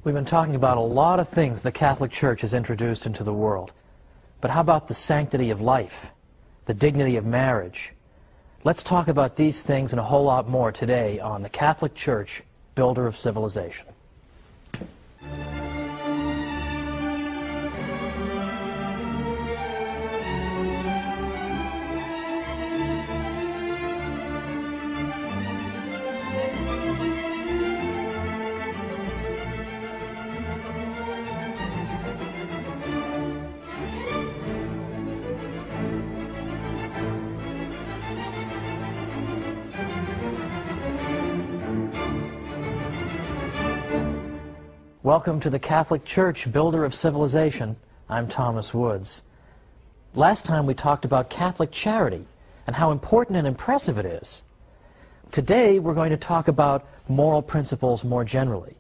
We've been talking about a lot of things the Catholic Church has introduced into the world. But how about the sanctity of life, the dignity of marriage? Let's talk about these things and a whole lot more today on the Catholic Church, Builder of Civilization. Welcome to the Catholic Church, Builder of Civilization. I'm Thomas Woods. Last time we talked about Catholic charity and how important and impressive it is. Today we're going to talk about moral principles more generally.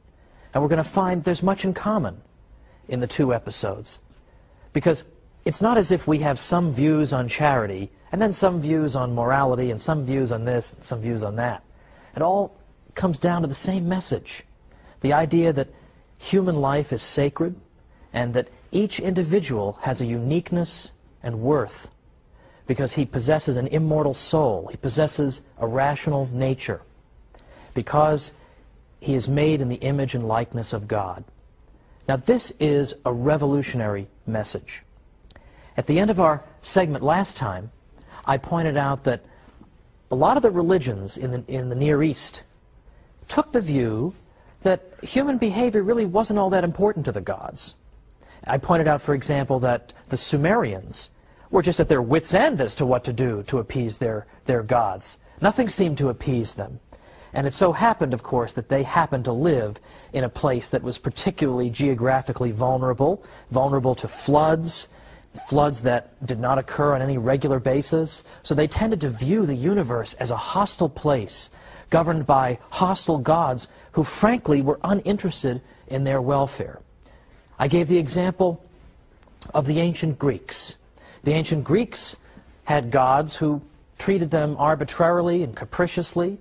And we're going to find there's much in common in the two episodes. Because it's not as if we have some views on charity and then some views on morality and some views on this and some views on that. It all comes down to the same message. The idea that human life is sacred, and that each individual has a uniqueness and worth because he possesses an immortal soul, he possesses a rational nature, because he is made in the image and likeness of God. Now this is a revolutionary message. At the end of our segment last time, I pointed out that a lot of the religions in the Near East took the view that human behavior really wasn't all that important to the gods. I pointed out, for example, that the Sumerians were just at their wits' end as to what to do to appease their gods. Nothing seemed to appease them. And it so happened, of course, that they happened to live in a place that was particularly geographically vulnerable to floods that did not occur on any regular basis. So they tended to view the universe as a hostile place, governed by hostile gods who frankly were uninterested in their welfare. I gave the example of the ancient Greeks. The ancient Greeks had gods who treated them arbitrarily and capriciously,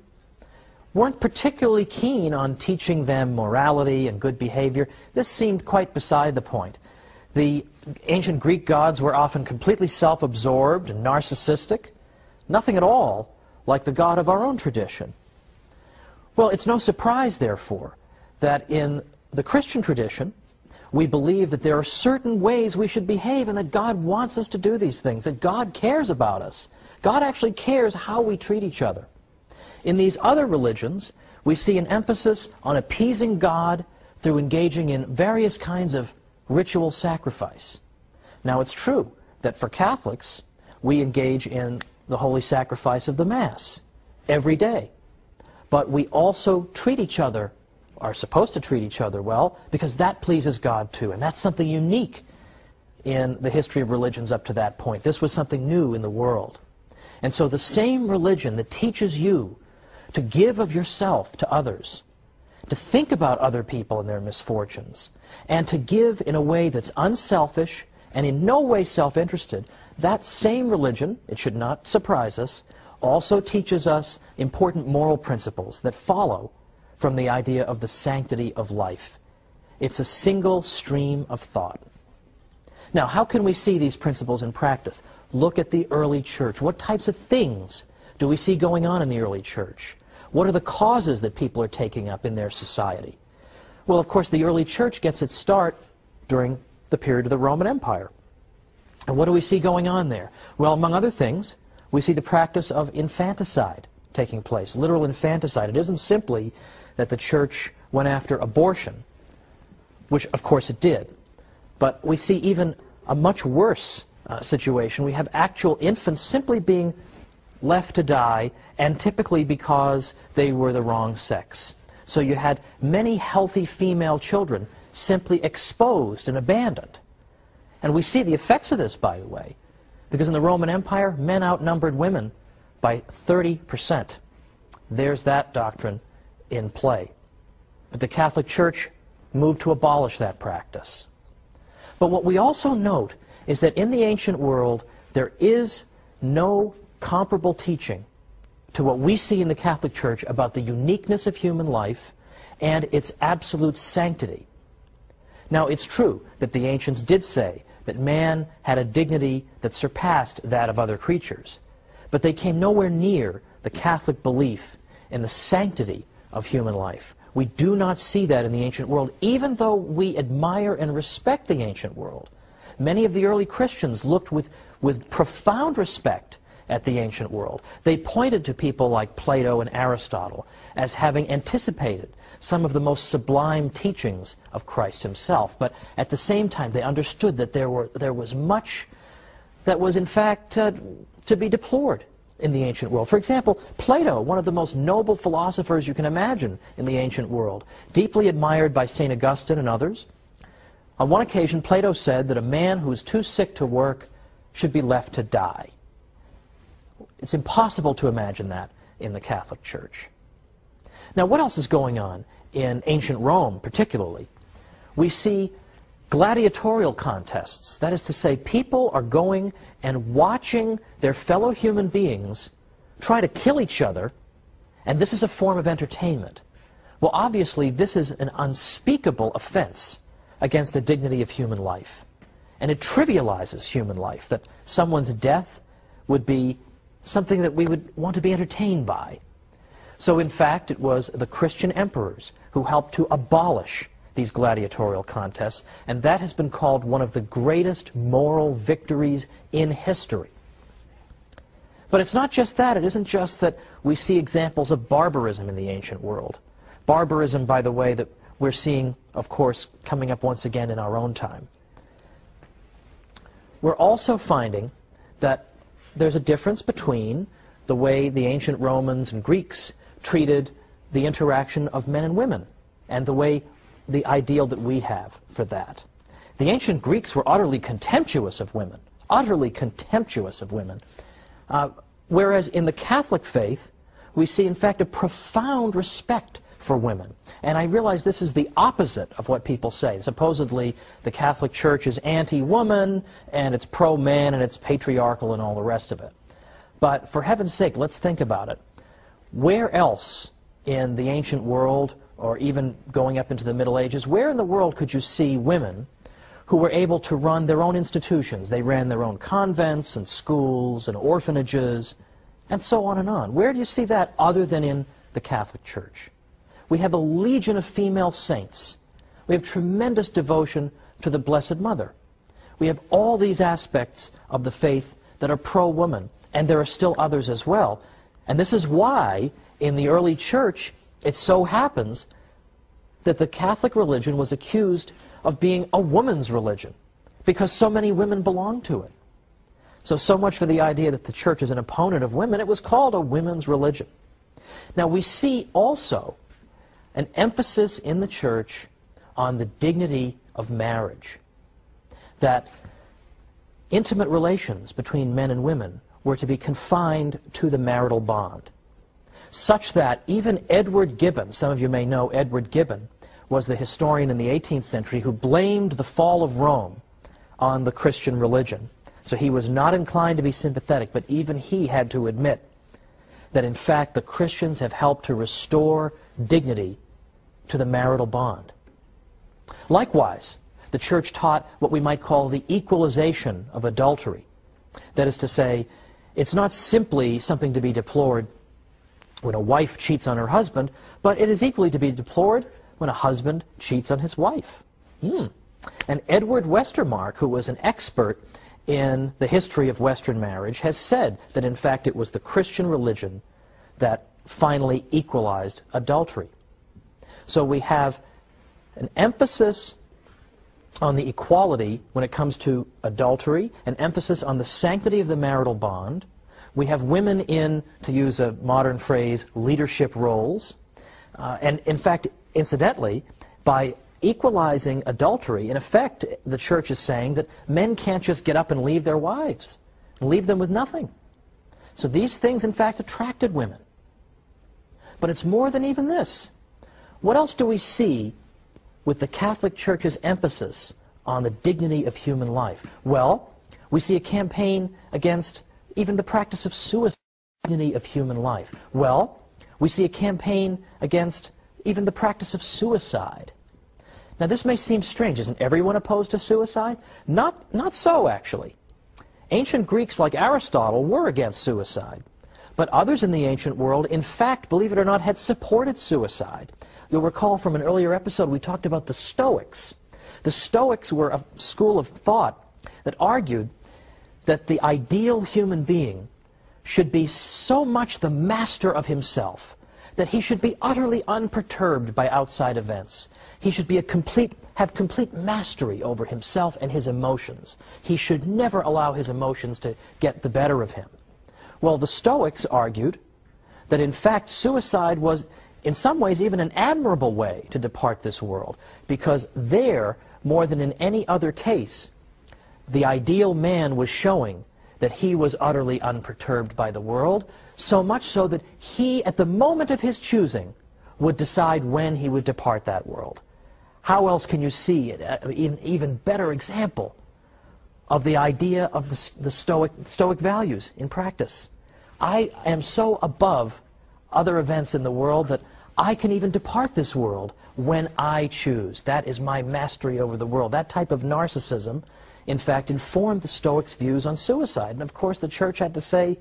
weren't particularly keen on teaching them morality and good behavior. This seemed quite beside the point. The ancient Greek gods were often completely self-absorbed and narcissistic, nothing at all like the God of our own tradition. Well, it's no surprise, therefore, that in the Christian tradition, we believe that there are certain ways we should behave and that God wants us to do these things, that God cares about us. God actually cares how we treat each other. In these other religions, we see an emphasis on appeasing God through engaging in various kinds of ritual sacrifice. Now, it's true that for Catholics, we engage in the holy sacrifice of the Mass every day. But we also treat each other, are supposed to treat each other well, because that pleases God too. And that's something unique in the history of religions up to that point. This was something new in the world. And so the same religion that teaches you to give of yourself to others, to think about other people and their misfortunes, and to give in a way that's unselfish and in no way self-interested, that same religion, it should not surprise us, also teaches us important moral principles that follow from the idea of the sanctity of life. It's a single stream of thought. Now, how can we see these principles in practice? Look at the early church. What types of things do we see going on in the early church? What are the causes that people are taking up in their society? Well, of course, the early church gets its start during the period of the Roman Empire. And what do we see going on there? Well, among other things, we see the practice of infanticide taking place, literal infanticide. It isn't simply that the church went after abortion, which of course it did, but we see even a much worse situation. We have actual infants simply being left to die, and typically because they were the wrong sex. So you had many healthy female children simply exposed and abandoned. And we see the effects of this, by the way, because in the Roman Empire, men outnumbered women by 30%. There's that doctrine in play. But the Catholic Church moved to abolish that practice. But what we also note is that in the ancient world, there is no comparable teaching to what we see in the Catholic Church about the uniqueness of human life and its absolute sanctity. Now, it's true that the ancients did say that man had a dignity that surpassed that of other creatures, but they came nowhere near the Catholic belief in the sanctity of human life. We do not see that in the ancient world, even though we admire and respect the ancient world. Many of the early Christians looked with profound respect at the ancient world. They pointed to people like Plato and Aristotle as having anticipated some of the most sublime teachings of Christ himself, but at the same time they understood that there was much that was in fact to be deplored in the ancient world. For example, Plato, one of the most noble philosophers you can imagine in the ancient world, deeply admired by St. Augustine and others. On one occasion, Plato said that a man who is too sick to work should be left to die. It's impossible to imagine that in the Catholic Church. Now, what else is going on in ancient Rome, particularly? We see gladiatorial contests. That is to say, people are going and watching their fellow human beings try to kill each other, and this is a form of entertainment. Well, obviously, this is an unspeakable offense against the dignity of human life. And it trivializes human life, that someone's death would be something that we would want to be entertained by. So, in fact, it was the Christian emperors who helped to abolish these gladiatorial contests, and that has been called one of the greatest moral victories in history. But it's not just that. It isn't just that we see examples of barbarism in the ancient world. Barbarism, by the way, that we're seeing, of course, coming up once again in our own time. We're also finding that there's a difference between the way the ancient Romans and Greeks treated the interaction of men and women and the ideal that we have for that. The ancient Greeks were utterly contemptuous of women, whereas in the Catholic faith, we see, in fact, a profound respect for women. And I realize this is the opposite of what people say. Supposedly, the Catholic Church is anti-woman, and it's pro-man, and it's patriarchal, and all the rest of it. But for heaven's sake, let's think about it. Where else in the ancient world, or even going up into the Middle Ages, where in the world could you see women who were able to run their own institutions? They ran their own convents and schools and orphanages and so on and on. Where do you see that other than in the Catholic Church? We have a legion of female saints. We have tremendous devotion to the Blessed Mother. We have all these aspects of the faith that are pro-woman, and there are still others as well. And this is why in the early church it so happens that the Catholic religion was accused of being a woman's religion because so many women belonged to it. So much for the idea that the church is an opponent of women. It was called a women's religion. Now we see also an emphasis in the church on the dignity of marriage, that intimate relations between men and women were to be confined to the marital bond, such that even Edward Gibbon, some of you may know Edward Gibbon, was the historian in the 18th century who blamed the fall of Rome on the Christian religion. So he was not inclined to be sympathetic, but even he had to admit that in fact the Christians have helped to restore dignity to the marital bond. Likewise, the church taught what we might call the equalization of adultery. That is to say, it's not simply something to be deplored when a wife cheats on her husband, but it is equally to be deplored when a husband cheats on his wife. And Edward Westermarck, who was an expert in the history of Western marriage, has said that in fact it was the Christian religion that finally equalized adultery. So we have an emphasis on the equality when it comes to adultery, an emphasis on the sanctity of the marital bond. We have women in, to use a modern phrase, leadership roles. And in fact, incidentally, by equalizing adultery, in effect, the church is saying that men can't just get up and leave their wives, and leave them with nothing. So these things, in fact, attracted women. But it's more than even this. What else do we see with the Catholic Church's emphasis on the dignity of human life? Well, we see a campaign against even the practice of suicide, dignity of human life. Well, we see a campaign against even the practice of suicide. Now this may seem strange. Isn't everyone opposed to suicide? Not so, actually. Ancient Greeks like Aristotle were against suicide. But others in the ancient world, in fact, believe it or not, had supported suicide. You'll recall from an earlier episode we talked about the Stoics. The Stoics were a school of thought that argued that the ideal human being should be so much the master of himself that he should be utterly unperturbed by outside events. He should be have complete mastery over himself and his emotions. He should never allow his emotions to get the better of him. Well, the Stoics argued that in fact suicide was in some ways even an admirable way to depart this world, because there, more than in any other case, the ideal man was showing that he was utterly unperturbed by the world, so much so that he, at the moment of his choosing, would decide when he would depart that world. How else can you see an even better example of the idea of the Stoic values in practice? I am so above other events in the world that I can even depart this world when I choose. That is my mastery over the world. That type of narcissism, in fact, informed the Stoics' views on suicide. And of course the church had to say,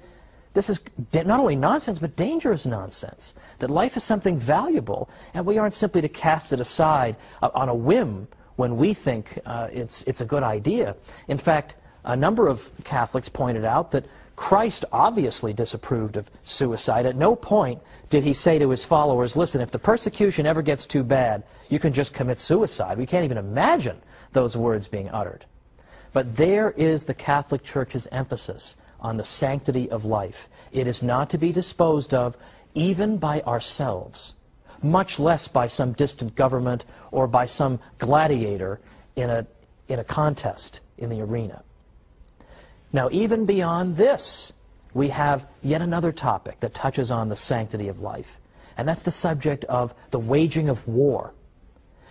this is not only nonsense, but dangerous nonsense. That life is something valuable, and we aren't simply to cast it aside on a whim when we think it's a good idea. In fact, a number of Catholics pointed out that Christ obviously disapproved of suicide. At no point did he say to his followers, listen, if the persecution ever gets too bad, you can just commit suicide. We can't even imagine those words being uttered. But there is the Catholic Church's emphasis on the sanctity of life. It is not to be disposed of even by ourselves, much less by some distant government or by some gladiator in a contest in the arena. Now, even beyond this, we have yet another topic that touches on the sanctity of life, and that's the subject of the waging of war.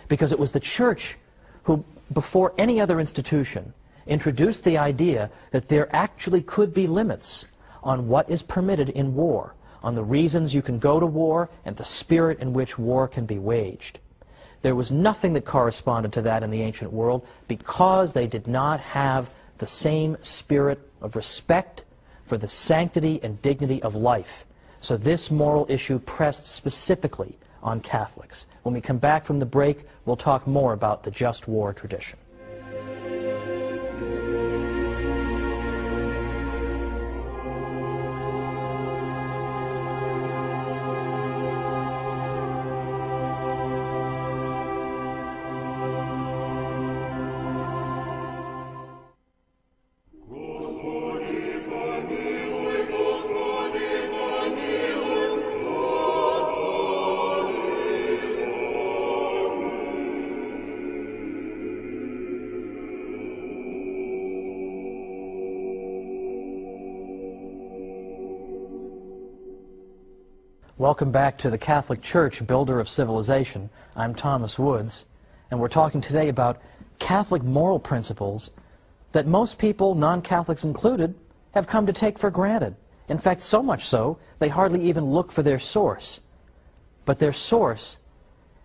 Because it was the Church who, before any other institution, introduced the idea that there actually could be limits on what is permitted in war, on the reasons you can go to war, and the spirit in which war can be waged. There was nothing that corresponded to that in the ancient world because they did not have the same spirit of respect for the sanctity and dignity of life. So this moral issue pressed specifically on Catholics. When we come back from the break, we'll talk more about the just war tradition. Welcome back to the Catholic Church, builder of civilization. I'm Thomas Woods, and we're talking today about Catholic moral principles that most people, non-Catholics included, have come to take for granted. In fact, so much so, they hardly even look for their source. But their source,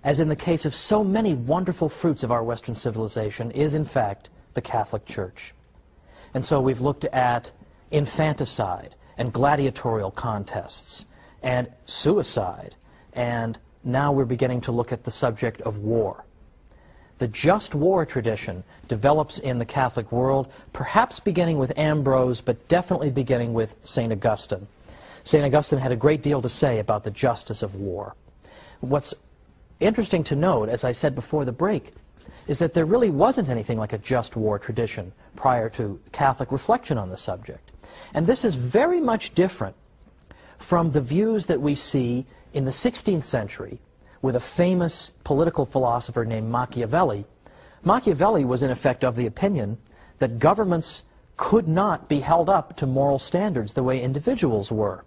as in the case of so many wonderful fruits of our Western civilization, is in fact the Catholic Church. And so we've looked at infanticide and gladiatorial contests, and suicide, and now we're beginning to look at the subject of war. The just war tradition develops in the Catholic world, perhaps beginning with Ambrose, but definitely beginning with St. Augustine. St. Augustine had a great deal to say about the justice of war. What's interesting to note, as I said before the break, is that there really wasn't anything like a just war tradition prior to Catholic reflection on the subject. And this is very much different from the views that we see in the 16th century with a famous political philosopher named Machiavelli. Machiavelli was in effect of the opinion that governments could not be held up to moral standards the way individuals were.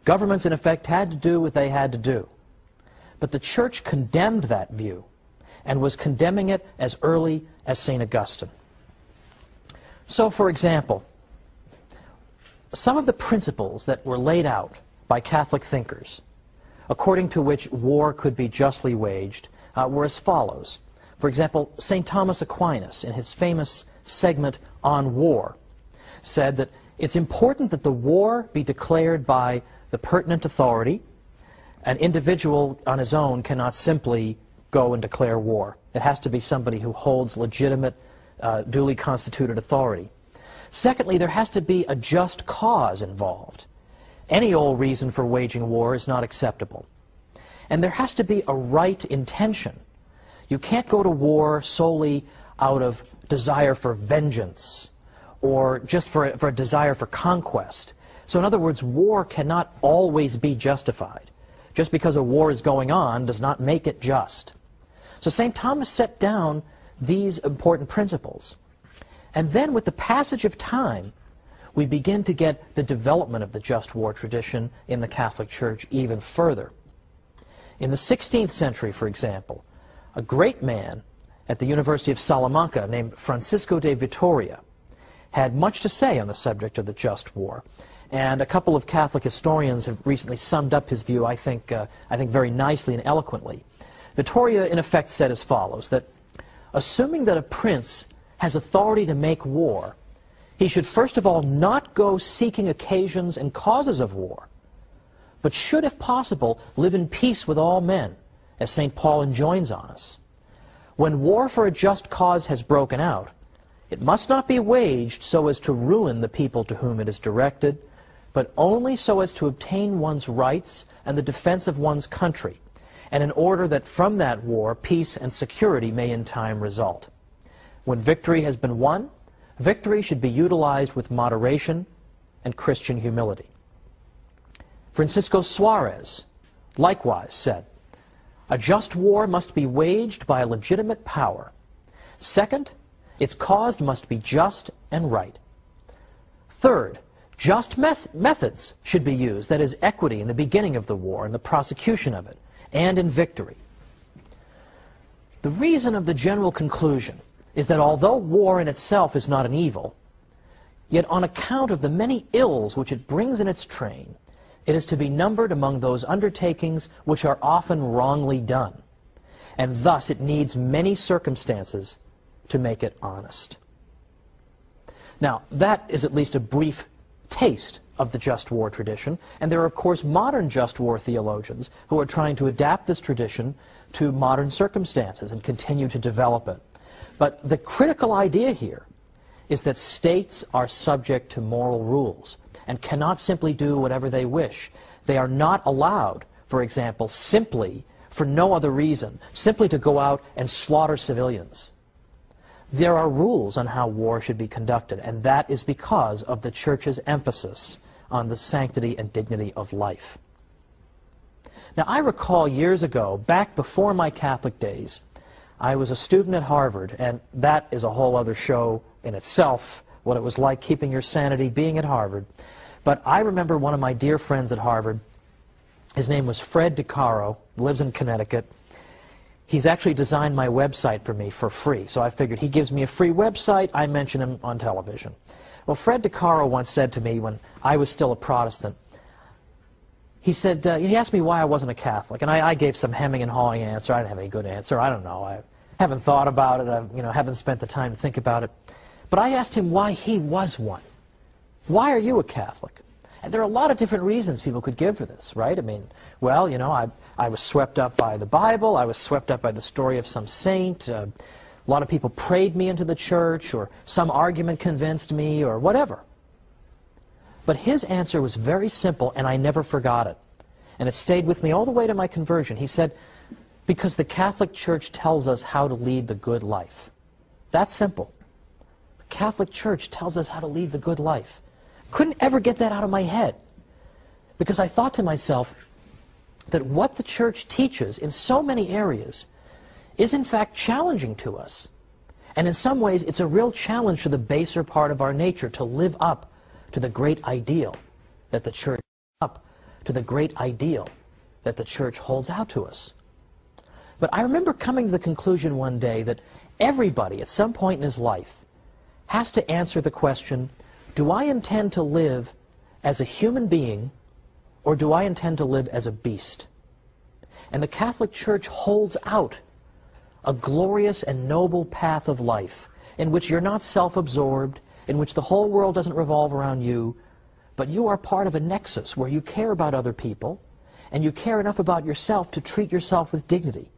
Governments in effect had to do what they had to do. But the Church condemned that view and was condemning it as early as St. Augustine. So, for example, some of the principles that were laid out by Catholic thinkers, according to which war could be justly waged, were as follows. For example, St. Thomas Aquinas, in his famous segment on war, said that it's important that the war be declared by the pertinent authority. An individual on his own cannot simply go and declare war. It has to be somebody who holds legitimate, duly constituted authority. Secondly, there has to be a just cause involved. Any old reason for waging war is not acceptable. And there has to be a right intention. You can't go to war solely out of desire for vengeance or just for a desire for conquest. So in other words, war cannot always be justified. Just because a war is going on does not make it just. So St. Thomas set down these important principles. And then with the passage of time, we begin to get the development of the just war tradition in the Catholic Church even further. In the 16th century, for example, a great man at the University of Salamanca named Francisco de Vitoria had much to say on the subject of the just war. And a couple of Catholic historians have recently summed up his view, I think very nicely and eloquently. Vitoria, in effect, said as follows, that assuming that a prince has authority to make war, he should first of all not go seeking occasions and causes of war, but should, if possible, live in peace with all men, as St. Paul enjoins on us. When war for a just cause has broken out, it must not be waged so as to ruin the people to whom it is directed, but only so as to obtain one's rights and the defense of one's country, and in order that from that war peace and security may in time result. When victory has been won, victory should be utilized with moderation and Christian humility. Francisco Suarez likewise said, a just war must be waged by a legitimate power. Second, its cause must be just and right. Third, just methods should be used, that is, equity in the beginning of the war and the prosecution of it, and in victory. The reason of the general conclusion is that although war in itself is not an evil, yet on account of the many ills which it brings in its train, it is to be numbered among those undertakings which are often wrongly done, and thus it needs many circumstances to make it honest. Now, that is at least a brief taste of the just war tradition, and there are, of course, modern just war theologians who are trying to adapt this tradition to modern circumstances and continue to develop it. But the critical idea here is that states are subject to moral rules and cannot simply do whatever they wish. They are not allowed, for example, simply, for no other reason, simply to go out and slaughter civilians. There are rules on how war should be conducted, and that is because of the Church's emphasis on the sanctity and dignity of life. Now, I recall years ago, back before my Catholic days, I was a student at Harvard, and that is a whole other show in itself, what it was like keeping your sanity being at Harvard. But I remember one of my dear friends at Harvard. His name was Fred DeCaro, lives in Connecticut. He's actually designed my website for me for free, so I figured he gives me a free website, I mention him on television. Well, Fred DeCaro once said to me when I was still a Protestant, he said, he asked me why I wasn't a Catholic, and I gave some hemming and hawing answer. I didn't have any good answer. I don't know. I haven't thought about it. I haven't spent the time to think about it. But I asked him why he was one. Why are you a Catholic? And there are a lot of different reasons people could give for this, right? I mean, well, I was swept up by the Bible. I was swept up by the story of some saint. A lot of people prayed me into the church, or some argument convinced me, or whatever. But his answer was very simple, and I never forgot it. And it stayed with me all the way to my conversion. He said, because the Catholic Church tells us how to lead the good life. That's simple. The Catholic Church tells us how to lead the good life. Couldn't ever get that out of my head. Because I thought to myself that what the Church teaches in so many areas is in fact challenging to us. And in some ways, it's a real challenge to the baser part of our nature to live up to the great ideal that the Church holds out to us. But I remember coming to the conclusion one day that everybody at some point in his life has to answer the question, do I intend to live as a human being, or do I intend to live as a beast? And the Catholic Church holds out a glorious and noble path of life in which you're not self-absorbed, in which the whole world doesn't revolve around you, but you are part of a nexus where you care about other people and you care enough about yourself to treat yourself with dignity.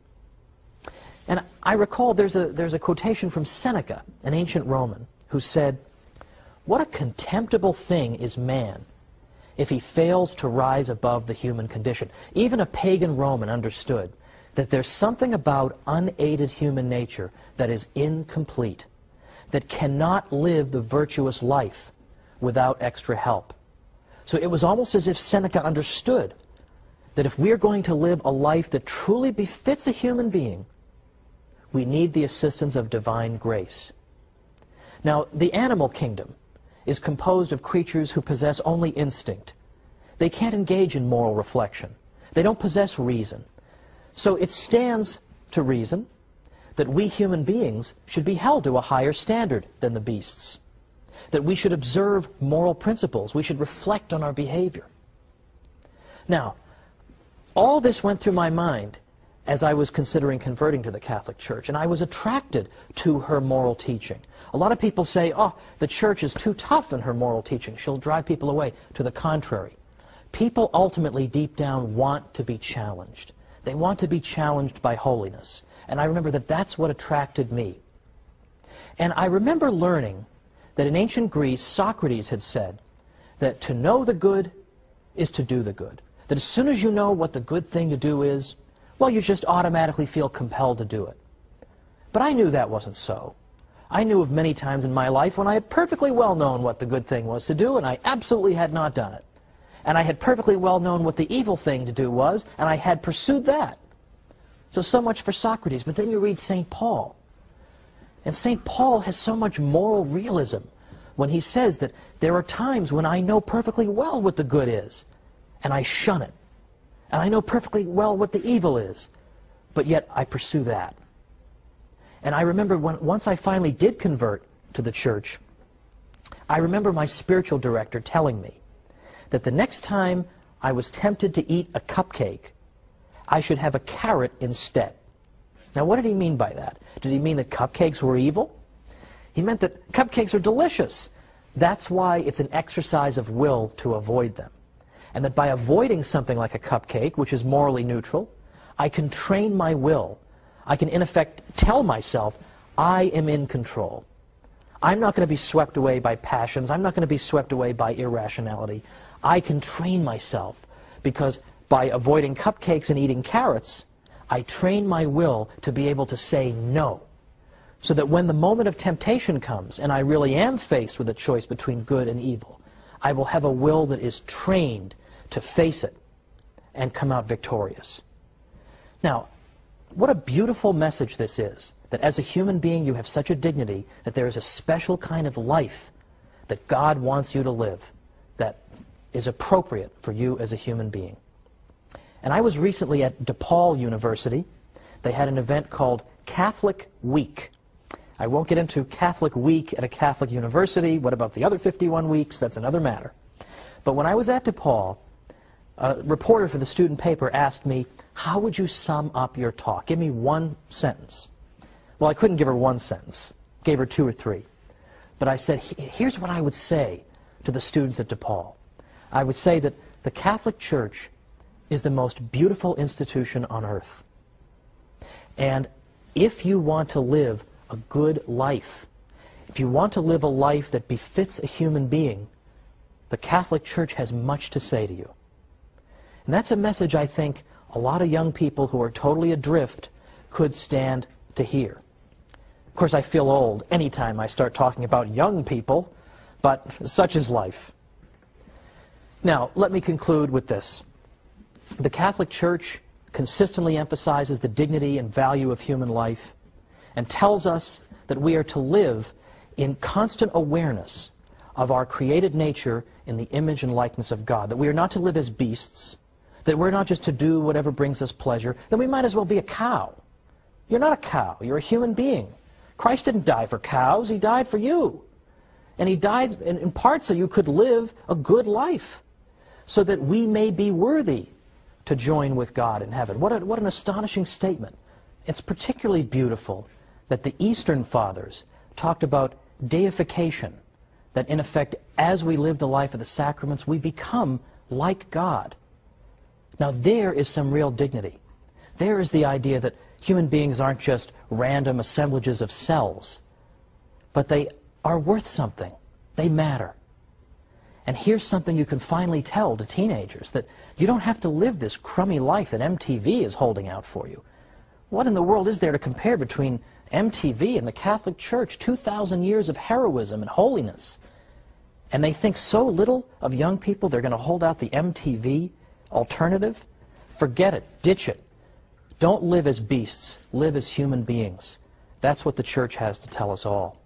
And I recall there's a quotation from Seneca, an ancient Roman, who said, "What a contemptible thing is man if he fails to rise above the human condition." Even a pagan Roman understood that there's something about unaided human nature that is incomplete, that cannot live the virtuous life without extra help. So it was almost as if Seneca understood that if we're going to live a life that truly befits a human being, we need the assistance of divine grace. Now, the animal kingdom is composed of creatures who possess only instinct. They can't engage in moral reflection. They don't possess reason. So it stands to reason that we human beings should be held to a higher standard than the beasts, that we should observe moral principles, we should reflect on our behavior. Now, all this went through my mind as I was considering converting to the Catholic Church, and I was attracted to her moral teaching. A lot of people say, oh, the Church is too tough in her moral teaching, she'll drive people away. To the contrary. People ultimately, deep down, want to be challenged. They want to be challenged by holiness. And I remember that that's what attracted me. And I remember learning that in ancient Greece, Socrates had said that to know the good is to do the good. That as soon as you know what the good thing to do is, well, you just automatically feel compelled to do it. But I knew that wasn't so. I knew of many times in my life when I had perfectly well known what the good thing was to do, and I absolutely had not done it. And I had perfectly well known what the evil thing to do was, and I had pursued that. So much for Socrates. But then you read St. Paul. And St. Paul has so much moral realism when he says that there are times when I know perfectly well what the good is, and I shun it. And I know perfectly well what the evil is, but yet I pursue that. And I remember once I finally did convert to the Church, I remember my spiritual director telling me that the next time I was tempted to eat a cupcake, I should have a carrot instead. Now, what did he mean by that? Did he mean that cupcakes were evil? He meant that cupcakes are delicious. That's why it's an exercise of will to avoid them. And that by avoiding something like a cupcake, which is morally neutral, I can train my will. I can, in effect, tell myself, I am in control. I'm not going to be swept away by passions. I'm not going to be swept away by irrationality. I can train myself because by avoiding cupcakes and eating carrots, I train my will to be able to say no. So that when the moment of temptation comes and I really am faced with a choice between good and evil, I will have a will that is trained to face it and come out victorious. Now, what a beautiful message this is, that as a human being you have such a dignity that there is a special kind of life that God wants you to live that is appropriate for you as a human being. And I was recently at DePaul University. They had an event called Catholic Week. I won't get into Catholic Week at a Catholic university. What about the other 51 weeks? That's another matter. But when I was at DePaul, a reporter for the student paper asked me, how would you sum up your talk? Give me one sentence. Well, I couldn't give her one sentence. Gave her two or three. But I said, here's what I would say to the students at DePaul. I would say that the Catholic Church is the most beautiful institution on earth. And if you want to live a good life, if you want to live a life that befits a human being, the Catholic Church has much to say to you. And that's a message I think a lot of young people who are totally adrift could stand to hear. Of course, I feel old anytime I start talking about young people, but such is life. Now, let me conclude with this. The Catholic Church consistently emphasizes the dignity and value of human life and tells us that we are to live in constant awareness of our created nature in the image and likeness of God, that we are not to live as beasts, that we're not just to do whatever brings us pleasure, then we might as well be a cow. You're not a cow, you're a human being. Christ didn't die for cows, He died for you. And He died in part so you could live a good life, so that we may be worthy to join with God in heaven. What an astonishing statement It's particularly beautiful that the Eastern Fathers talked about deification, that in effect, as we live the life of the sacraments, we become like God. Now there is some real dignity. There is the idea that human beings aren't just random assemblages of cells, but they are worth something. They matter. And here's something you can finally tell to teenagers, that you don't have to live this crummy life that MTV is holding out for you. What in the world is there to compare between MTV and the Catholic Church? 2,000 years of heroism and holiness. And they think so little of young people they're going to hold out the MTV alternative? Forget it. Ditch it. Don't live as beasts. Live as human beings. That's what the Church has to tell us all.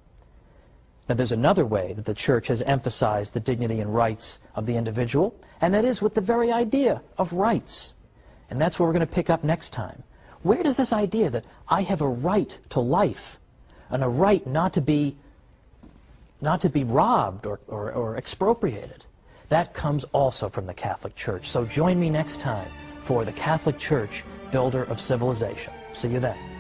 Now, there's another way that the Church has emphasized the dignity and rights of the individual, and that is with the very idea of rights. And that's what we're going to pick up next time. Where does this idea that I have a right to life and a right not to be robbed or expropriated, that comes also from the Catholic Church. So join me next time for the Catholic Church, Builder of Civilization. See you then.